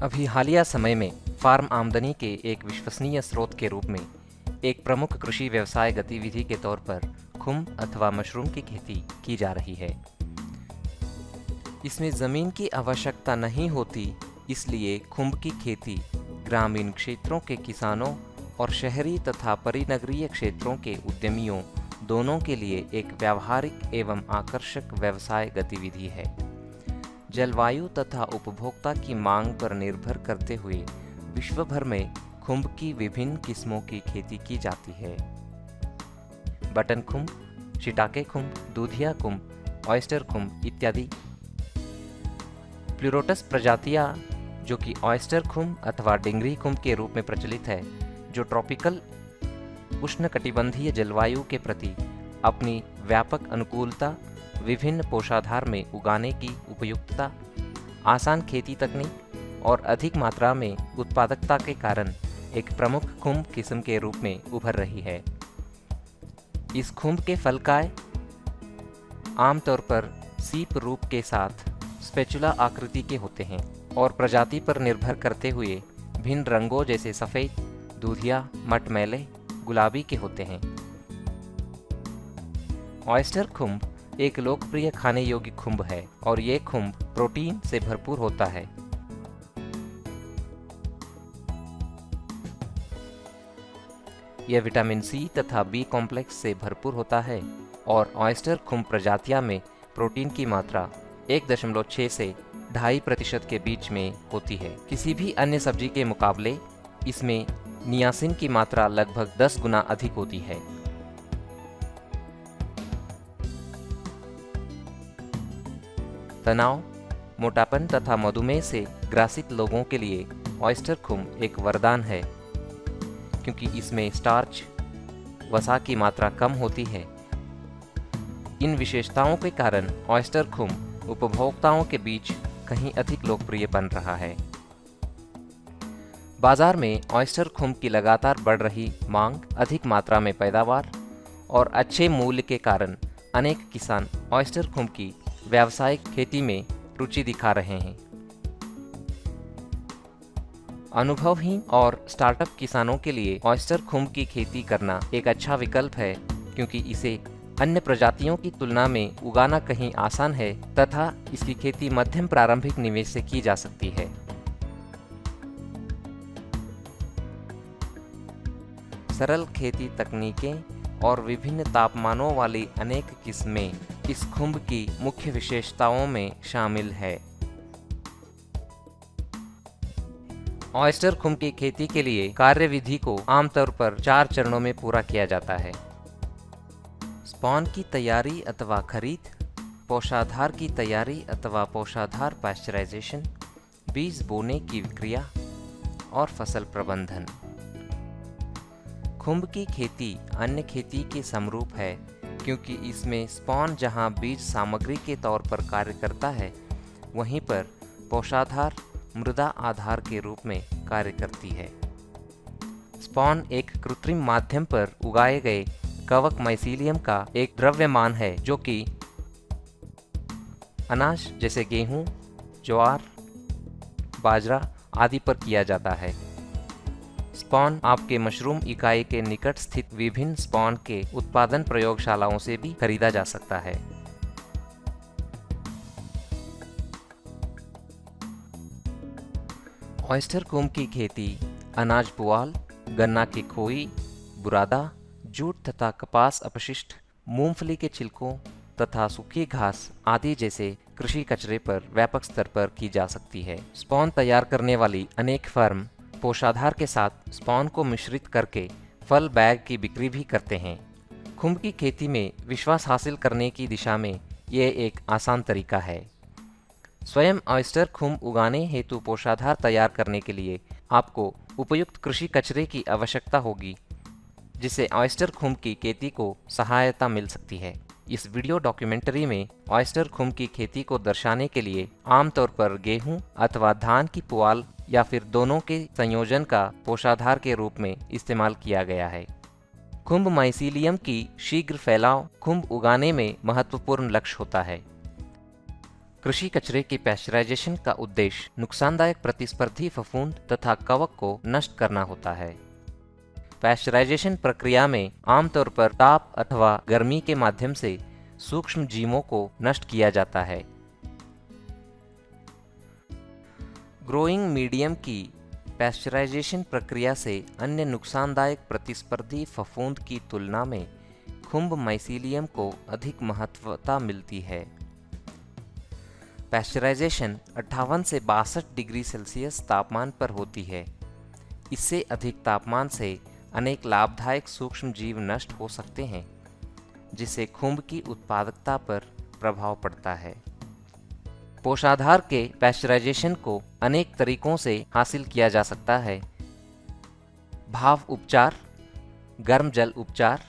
अभी हालिया समय में फार्म आमदनी के एक विश्वसनीय स्रोत के रूप में एक प्रमुख कृषि व्यवसाय गतिविधि के तौर पर खुम्ब अथवा मशरूम की खेती की जा रही है। इसमें ज़मीन की आवश्यकता नहीं होती, इसलिए खुम्ब की खेती ग्रामीण क्षेत्रों के किसानों और शहरी तथा परिनगरीय क्षेत्रों के उद्यमियों दोनों के लिए एक व्यावहारिक एवं आकर्षक व्यवसाय गतिविधि है। जलवायु तथा उपभोक्ता की मांग पर निर्भर करते हुए विश्व भर में खुम्ब की विभिन्न किस्मों की खेती की जाती है। बटन खुम्ब, शिटाके खुम्ब, दूधिया खुम्ब, ऑयस्टर खुम्ब इत्यादि। प्लूरोटस प्रजातियां जो कि ऑयस्टर खुम्ब अथवा डिंगरी खुम्ब के रूप में प्रचलित है, जो ट्रॉपिकल उष्णकटिबंधीय जलवायु के प्रति अपनी व्यापक अनुकूलता, विभिन्न पोषाधार में उगाने की उपयुक्तता, आसान खेती तकनीक और अधिक मात्रा में उत्पादकता के कारण एक प्रमुख खुम्ब किस्म के रूप में उभर रही है। इस खुम्ब के फलकाय आमतौर पर सीप रूप के साथ स्पैचुला आकृति के होते हैं और प्रजाति पर निर्भर करते हुए भिन्न रंगों जैसे सफ़ेद, दूधिया, मटमैले, गुलाबी के होते हैं। ऑयस्टर खुम्ब एक लोकप्रिय खाने योग्य खुम्ब है और ये खुम्ब प्रोटीन से भरपूर होता है। यह विटामिन सी तथा बी कॉम्प्लेक्स से भरपूर होता है और ऑयस्टर खुम्ब प्रजातियां में प्रोटीन की मात्रा 1.6 से 2.5% के बीच में होती है। किसी भी अन्य सब्जी के मुकाबले इसमें नियासिन की मात्रा लगभग 10 गुना अधिक होती है। तनाव, मोटापन तथा मधुमेह से ग्रसित लोगों के लिए ऑयस्टर खुम्ब एक वरदान है, क्योंकि इसमें स्टार्च, वसा की मात्रा कम होती है। इन विशेषताओं के कारण ऑयस्टर खुम्ब उपभोक्ताओं के बीच कहीं अधिक लोकप्रिय बन रहा है। बाजार में ऑयस्टर खुम्ब की लगातार बढ़ रही मांग, अधिक मात्रा में पैदावार और अच्छे मूल्य के कारण अनेक किसान ऑयस्टर खुम्ब की व्यावसायिक खेती में रुचि दिखा रहे हैं। अनुभवहीन और स्टार्टअप किसानों के लिए ऑयस्टर खुम्ब की खेती करना एक अच्छा विकल्प है, क्योंकि इसे अन्य प्रजातियों की तुलना में उगाना कहीं आसान है तथा इसकी खेती मध्यम प्रारंभिक निवेश से की जा सकती है। सरल खेती तकनीकें और विभिन्न तापमानों वाली अनेक किस्में इस खुम्ब की मुख्य विशेषताओं में शामिल है। ऑयस्टर खुम्ब की खेती के लिए कार्यविधि को आमतौर पर 4 चरणों में पूरा किया जाता है। स्पॉन की तैयारी अथवा खरीद, पोषाधार की तैयारी अथवा पोषाधार पाश्चराइजेशन, बीज बोने की क्रिया और फसल प्रबंधन। खुम्ब की खेती अन्य खेती के समरूप है, क्योंकि इसमें स्पॉन जहां बीज सामग्री के तौर पर कार्य करता है, वहीं पर पोषाधार मृदा आधार के रूप में कार्य करती है। स्पॉन एक कृत्रिम माध्यम पर उगाए गए कवक माइसीलियम का एक द्रव्यमान है, जो कि अनाज जैसे गेहूं, ज्वार, बाजरा आदि पर किया जाता है। स्पॉन आपके मशरूम इकाई के निकट स्थित विभिन्न स्पॉन के उत्पादन प्रयोगशालाओं से भी खरीदा जा सकता है। ऑयस्टर खुम्ब की खेती अनाज पुआल, गन्ना की खोई, बुरादा, जूट तथा कपास अपशिष्ट, मूंगफली के छिलकों तथा सूखी घास आदि जैसे कृषि कचरे पर व्यापक स्तर पर की जा सकती है। स्पॉन तैयार करने वाली अनेक फर्म पोषाधार के साथ स्पॉन को मिश्रित करके फल बैग की बिक्री भी करते हैं। खुम्ब की खेती में विश्वास हासिल करने की दिशा में यह एक आसान तरीका है। स्वयं ऑयस्टर खुम्ब उगाने हेतु पोषाधार तैयार करने के लिए आपको उपयुक्त कृषि कचरे की आवश्यकता होगी, जिससे ऑयस्टर खुम्ब की खेती को सहायता मिल सकती है। इस वीडियो डॉक्यूमेंट्री में ऑयस्टर खुम्ब की खेती को दर्शाने के लिए आमतौर पर गेहूं अथवा धान की पुआल या फिर दोनों के संयोजन का पोषाधार के रूप में इस्तेमाल किया गया है। खुम्ब माइसीलियम की शीघ्र फैलाव खुम्ब उगाने में महत्वपूर्ण लक्ष्य होता है। कृषि कचरे के पैस्चराइजेशन का उद्देश्य नुकसानदायक प्रतिस्पर्धी फफूंद तथा कवक को नष्ट करना होता है। पैस्चराइजेशन प्रक्रिया में आमतौर पर ताप अथवा गर्मी के माध्यम से सूक्ष्म जीवों को नष्ट किया जाता है। ग्रोइंग मीडियम की पैस्चराइजेशन प्रक्रिया से अन्य नुकसानदायक प्रतिस्पर्धी फफूंद की तुलना में खुम्ब माइसीलियम को अधिक महत्वता मिलती है। पैस्चराइजेशन 58 से 62 डिग्री सेल्सियस तापमान पर होती है। इससे अधिक तापमान से अनेक लाभदायक सूक्ष्म जीव नष्ट हो सकते हैं, जिससे खुम्ब की उत्पादकता पर प्रभाव पड़ता है। पोषाधार के पैस्चराइजेशन को अनेक तरीकों से हासिल किया जा सकता है। भाप उपचार, गर्म जल उपचार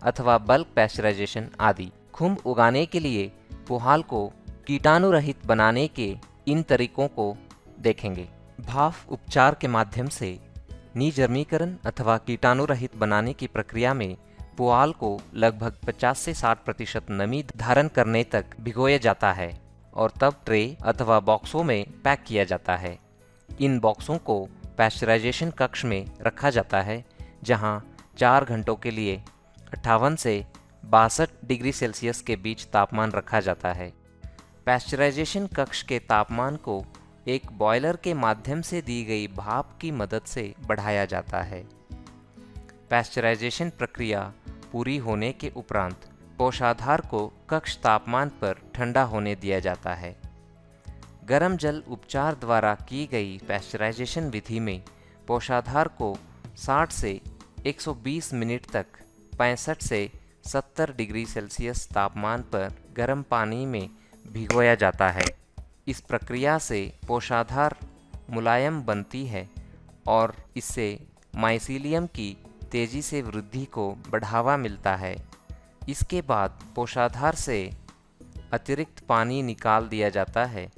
अथवा बल्क पैस्चराइजेशन आदि। खुम्ब उगाने के लिए पुआल को कीटाणु रहित बनाने के इन तरीकों को देखेंगे। भाप उपचार के माध्यम से निजर्मीकरण अथवा कीटाणु रहित बनाने की प्रक्रिया में पुआल को लगभग 50 से 60% नमी धारण करने तक भिगोया जाता है और तब ट्रे अथवा बॉक्सों में पैक किया जाता है। इन बॉक्सों को पैस्चराइजेशन कक्ष में रखा जाता है, जहां 4 घंटों के लिए 58 से 62 डिग्री सेल्सियस के बीच तापमान रखा जाता है। पैस्चराइजेशन कक्ष के तापमान को एक बॉयलर के माध्यम से दी गई भाप की मदद से बढ़ाया जाता है। पैस्चराइजेशन प्रक्रिया पूरी होने के उपरांत पोषाधार को कक्ष तापमान पर ठंडा होने दिया जाता है। गर्म जल उपचार द्वारा की गई पैस्चराइजेशन विधि में पोषाधार को 60 से 120 मिनट तक 65 से 70 डिग्री सेल्सियस तापमान पर गर्म पानी में भिगोया जाता है। इस प्रक्रिया से पोषाधार मुलायम बनती है और इससे माइसीलियम की तेजी से वृद्धि को बढ़ावा मिलता है। इसके बाद पोषाधार से अतिरिक्त पानी निकाल दिया जाता है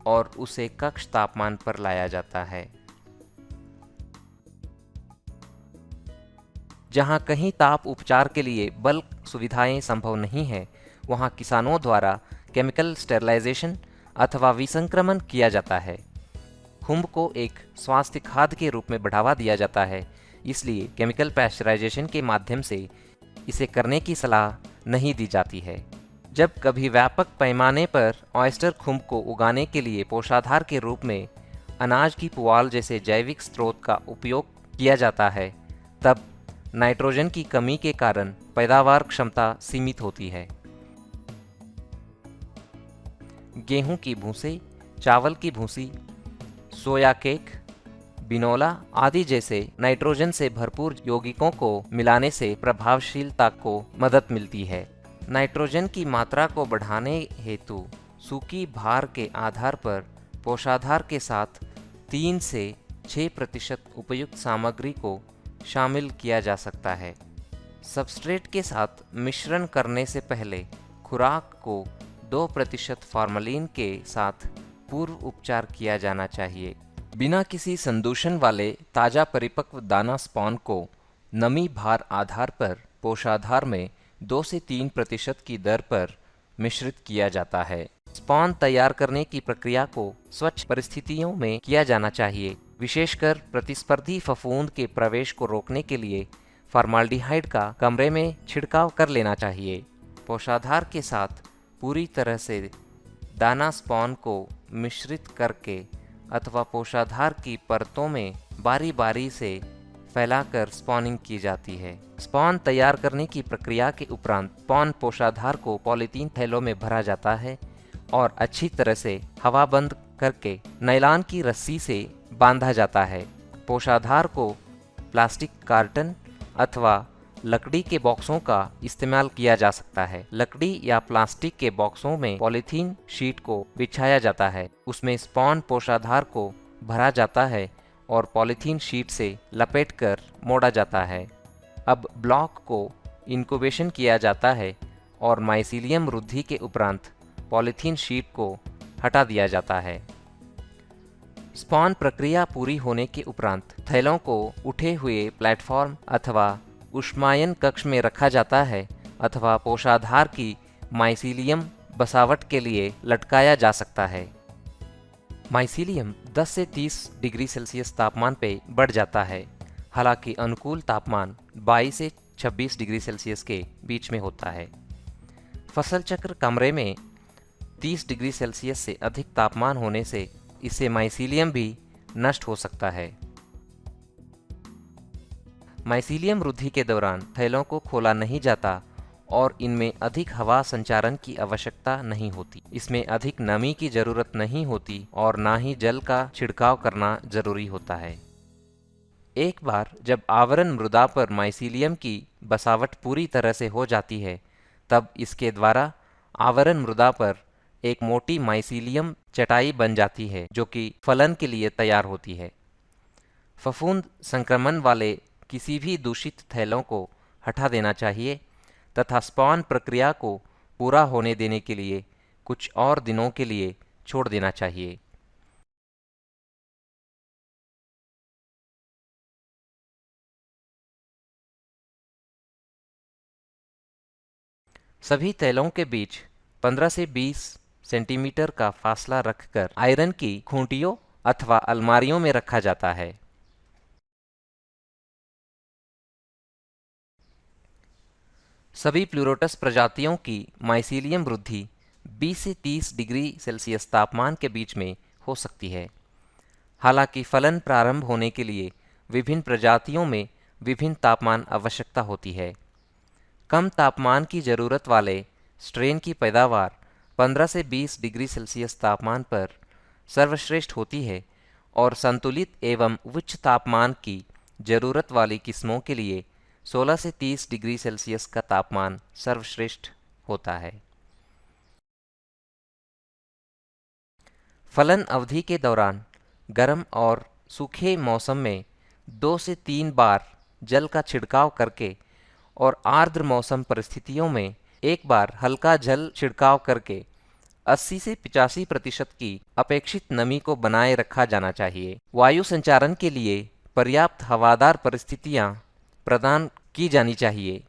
और उसे कक्ष तापमान पर लाया जाता है। जहां कहीं ताप उपचार के लिए बल्क सुविधाएं संभव नहीं है, वहां किसानों द्वारा केमिकल स्टेरलाइजेशन अथवा विसंक्रमण किया जाता है। खुम्ब को एक स्वास्थ्य खाद्य के रूप में बढ़ावा दिया जाता है, इसलिए केमिकल पैस्चराइजेशन के माध्यम से इसे करने की सलाह नहीं दी जाती है। जब कभी व्यापक पैमाने पर ऑयस्टर खुम्ब को उगाने के लिए पोषाधार के रूप में अनाज की पुआल जैसे जैविक स्रोत का उपयोग किया जाता है, तब नाइट्रोजन की कमी के कारण पैदावार क्षमता सीमित होती है। गेहूं की भूसी, चावल की भूसी, सोया केक, बिनोला आदि जैसे नाइट्रोजन से भरपूर यौगिकों को मिलाने से प्रभावशीलता को मदद मिलती है। नाइट्रोजन की मात्रा को बढ़ाने हेतु सूखी भार के आधार पर पोषाधार के साथ 3 से 6% उपयुक्त सामग्री को शामिल किया जा सकता है। सबस्ट्रेट के साथ मिश्रण करने से पहले खुराक को 2% फॉर्मलिन के साथ पूर्व उपचार किया जाना चाहिए। बिना किसी संदूषण वाले ताज़ा परिपक्व दाना स्पॉन को नमी भार आधार पर पोषाधार में 2 से 3% की दर पर मिश्रित किया जाता है। स्पॉन तैयार करने की प्रक्रिया को स्वच्छ परिस्थितियों में किया जाना चाहिए। विशेषकर प्रतिस्पर्धी फफूंद के प्रवेश को रोकने के लिए फॉर्माल्डिहाइड का कमरे में छिड़काव कर लेना चाहिए। पोषाधार के साथ पूरी तरह से दाना स्पॉन को मिश्रित करके अथवा पोषाधार की परतों में बारी बारी से फैलाकर स्पॉनिंग की जाती है। स्पॉन तैयार करने की प्रक्रिया के उपरांत स्पॉन पोषाधार को पॉलीथीन थैलों में भरा जाता है और अच्छी तरह से हवाबंद करके नायलॉन की रस्सी से बांधा जाता है। पोषाधार को प्लास्टिक कार्टन अथवा लकड़ी के बॉक्सों का इस्तेमाल किया जा सकता है। लकड़ी या प्लास्टिक के बॉक्सों में पॉलीथीन शीट को बिछाया जाता है, उसमें स्पॉन पोषाधार को भरा जाता है और पॉलीथीन शीट से लपेटकर मोड़ा जाता है। अब ब्लॉक को इनक्यूबेशन किया जाता है और माइसीलियम वृद्धि के उपरांत पॉलीथीन शीट को हटा दिया जाता है। स्पॉन प्रक्रिया पूरी होने के उपरांत थैलों को उठे हुए प्लेटफॉर्म अथवा उष्मायन कक्ष में रखा जाता है अथवा पोषाधार की माइसीलियम बसावट के लिए लटकाया जा सकता है। माइसीलियम 10 से 30 डिग्री सेल्सियस तापमान पे बढ़ जाता है, हालांकि अनुकूल तापमान 22 से 26 डिग्री सेल्सियस के बीच में होता है। फसल चक्र कमरे में 30 डिग्री सेल्सियस से अधिक तापमान होने से इससे माइसीलियम भी नष्ट हो सकता है। माइसीलियम वृद्धि के दौरान थैलों को खोला नहीं जाता और इनमें अधिक हवा संचारण की आवश्यकता नहीं होती। इसमें अधिक नमी की जरूरत नहीं होती और ना ही जल का छिड़काव करना जरूरी होता है। एक बार जब आवरण मृदा पर माइसीलियम की बसावट पूरी तरह से हो जाती है, तब इसके द्वारा आवरण मृदा पर एक मोटी माइसीलियम चटाई बन जाती है, जो कि फलन के लिए तैयार होती है। फफूंद संक्रमण वाले किसी भी दूषित थैलों को हटा देना चाहिए तथा स्पॉन प्रक्रिया को पूरा होने देने के लिए कुछ और दिनों के लिए छोड़ देना चाहिए। सभी तैलों के बीच 15 से 20 सेंटीमीटर का फासला रखकर आयरन की खूंटियों अथवा अलमारियों में रखा जाता है। सभी प्लूरोटस प्रजातियों की माइसीलियम वृद्धि 20 से 30 डिग्री सेल्सियस तापमान के बीच में हो सकती है। हालांकि फलन प्रारंभ होने के लिए विभिन्न प्रजातियों में विभिन्न तापमान आवश्यकता होती है। कम तापमान की जरूरत वाले स्ट्रेन की पैदावार 15 से 20 डिग्री सेल्सियस तापमान पर सर्वश्रेष्ठ होती है और संतुलित एवं उच्च तापमान की जरूरत वाली किस्मों के लिए 16 से 30 डिग्री सेल्सियस का तापमान सर्वश्रेष्ठ होता है। फलन अवधि के दौरान गर्म और सूखे मौसम में 2 से 3 बार जल का छिड़काव करके और आर्द्र मौसम परिस्थितियों में एक बार हल्का जल छिड़काव करके 80 से 85% की अपेक्षित नमी को बनाए रखा जाना चाहिए। वायु संचारण के लिए पर्याप्त हवादार परिस्थितियां प्रदान की जानी चाहिए।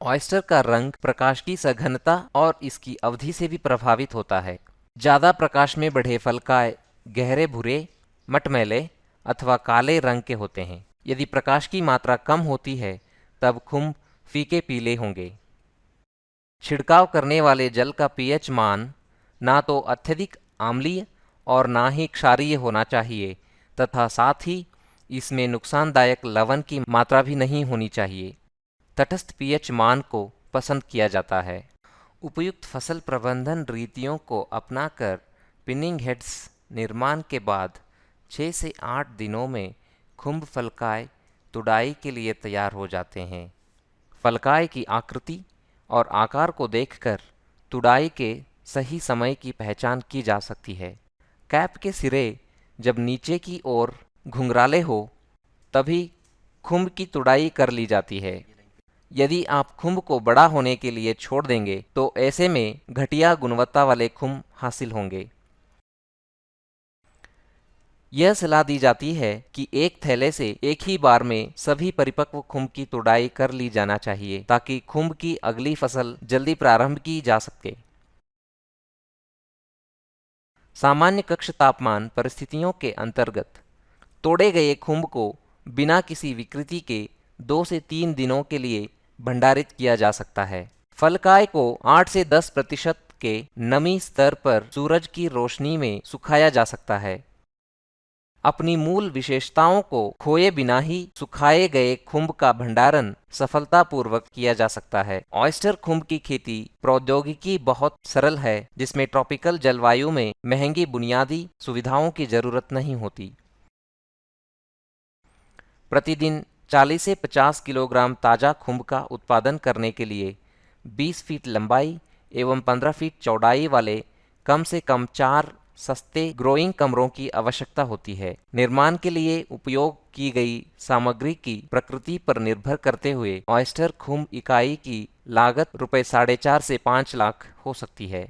ऑयस्टर का रंग प्रकाश की सघनता और इसकी अवधि से भी प्रभावित होता है। ज़्यादा प्रकाश में बढ़े फलकाय गहरे भूरे, मटमैले अथवा काले रंग के होते हैं। यदि प्रकाश की मात्रा कम होती है तब खुम्ब फीके पीले होंगे। छिड़काव करने वाले जल का पीएच मान ना तो अत्यधिक आम्लीय और ना ही क्षारीय होना चाहिए तथा साथ ही इसमें नुकसानदायक लवण की मात्रा भी नहीं होनी चाहिए। तटस्थ पीएच मान को पसंद किया जाता है। उपयुक्त फसल प्रबंधन रीतियों को अपनाकर पिनिंग हेड्स निर्माण के बाद 6 से 8 दिनों में खुम्ब फलकाय तुड़ाई के लिए तैयार हो जाते हैं। फलकाय की आकृति और आकार को देखकर तुड़ाई के सही समय की पहचान की जा सकती है। कैप के सिरे जब नीचे की ओर घुंघराले हो तभी खुम्ब की तुड़ाई कर ली जाती है। यदि आप खुम्ब को बड़ा होने के लिए छोड़ देंगे तो ऐसे में घटिया गुणवत्ता वाले खुम्ब हासिल होंगे। यह सलाह दी जाती है कि एक थैले से एक ही बार में सभी परिपक्व खुम्ब की तुड़ाई कर ली जाना चाहिए ताकि खुम्ब की अगली फसल जल्दी प्रारंभ की जा सके। सामान्य कक्ष तापमान परिस्थितियों के अंतर्गत तोड़े गए खुम्ब को बिना किसी विकृति के 2 से 3 दिनों के लिए भंडारित किया जा सकता है। फलकाय को 8 से 10% के नमी स्तर पर सूरज की रोशनी में सुखाया जा सकता है। अपनी मूल विशेषताओं को खोए बिना ही सुखाए गए खुम्ब का भंडारण सफलतापूर्वक किया जा सकता है। ऑयस्टर खुम्ब की खेती प्रौद्योगिकी बहुत सरल है, जिसमें ट्रॉपिकल जलवायु में महंगी बुनियादी सुविधाओं की जरूरत नहीं होती। प्रतिदिन 40 से 50 किलोग्राम ताज़ा खुम्ब का उत्पादन करने के लिए 20 फीट लंबाई एवं 15 फीट चौड़ाई वाले कम से कम 4 सस्ते ग्रोइंग कमरों की आवश्यकता होती है। निर्माण के लिए उपयोग की गई सामग्री की प्रकृति पर निर्भर करते हुए ऑयस्टर खुम्ब इकाई की लागत ₹4.5 से 5 लाख हो सकती है।